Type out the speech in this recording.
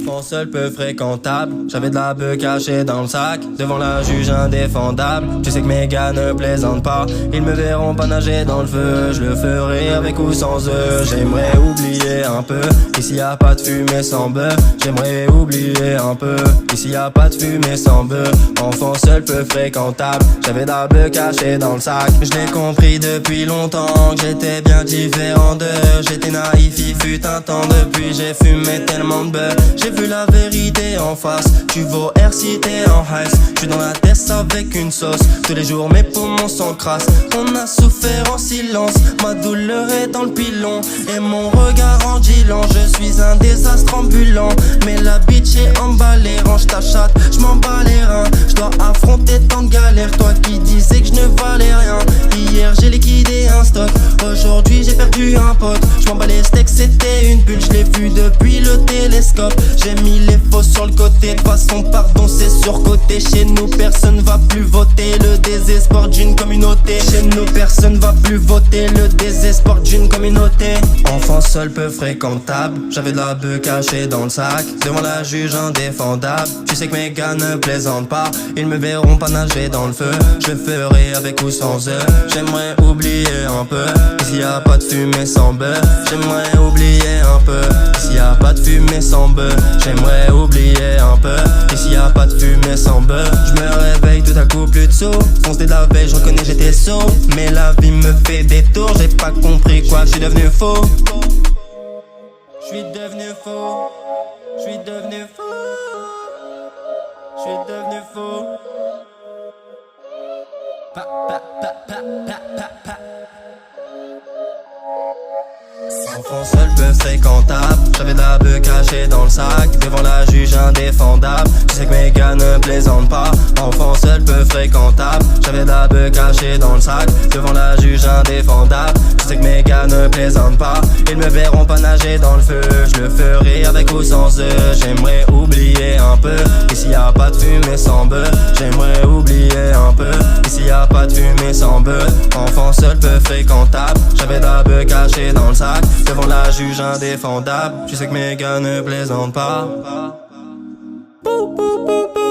Enfant seul peu fréquentable, j'avais de la beuh cachée dans le sac. Devant la juge indéfendable, tu sais que mes gars ne plaisantent pas. Ils me verront pas nager dans le feu, je le ferai avec ou sans eux. J'aimerais oublier un peu, ici y a pas de fumée sans beurre. J'aimerais oublier un peu, ici y a pas de fumée sans beurre. Enfant seul peu fréquentable, j'avais de la beuh cachée dans le sac. Je l'ai compris depuis longtemps que j'étais bien différent d'eux. J'étais naïf, il fut un temps, depuis j'ai fumé tellement de beurre. J'ai vu la vérité en face, tu vaux RCT en high. J'suis dans la tête avec une sauce, tous les jours mes poumons sont crasses. On a souffert en silence, ma douleur est dans le pilon et mon regard en dilant. Je suis un désastre ambulant, mais la bitch est emballée. Range ta chatte, j'm'en bats les reins. J'dois affronter tant de galères, toi qui disais que je ne valais rien. Hier j'ai liquidé un stock, aujourd'hui j'ai perdu un pote. J'm'en bats les steaks, c'était une bulle, je l'ai vu depuis le télescope. J'ai mis les faux sur le côté, de façon pardon c'est surcoté. Chez nous personne va plus voter le désespoir d'une communauté. Chez nous personne va plus voter le désespoir d'une communauté. Enfant seul peu fréquentable, j'avais de la beuh cachée dans le sac. Devant la juge indéfendable, tu sais que mes gars ne plaisantent pas. Ils me verront pas nager dans le feu, je le ferai avec ou sans eux. J'aimerais oublier un peu, ici y a pas de fumée sans beurre. J'aimerais oublier un peu, ici y a pas de fumée sans beurre. J'aimerais oublier un peu, ici y a pas de fumée sans beurre. Je me réveille tout à coup plus de sous, fonce de la veille, je reconnais j'étais sourd. Mais la vie me fait des tours, j'ai pas compris quoi, je suis devenu faux. Je suis devenu faux, je suis devenu faux, je suis devenu faux. Pa, pa, pa, pa, pa, pa, pa. Enfant seul peu fréquentable, j'avais de la beuh cachée dans le sac. Devant la juge indéfendable, tu sais que mes gars ne plaisantent pas. Enfant seul peu fréquentable, j'avais de la beuh cachée dans le sac. Devant la juge indéfendable, tu sais que mes gars ne plaisantent pas. Ils me verront pas nager dans le feu, je le ferai avec ou sans eux. J'aimerais oublier un peu, ici y a pas de fumée sans beurre. J'aimerais oublier un peu, ici y a pas de fumée sans beurre. Enfant seul peu fréquentable, j'avais de la beuh cachée dans le sac. Devant la juge indéfendable, tu sais que mes gars ne plaisantent pas. Pou, pou, pou, pou.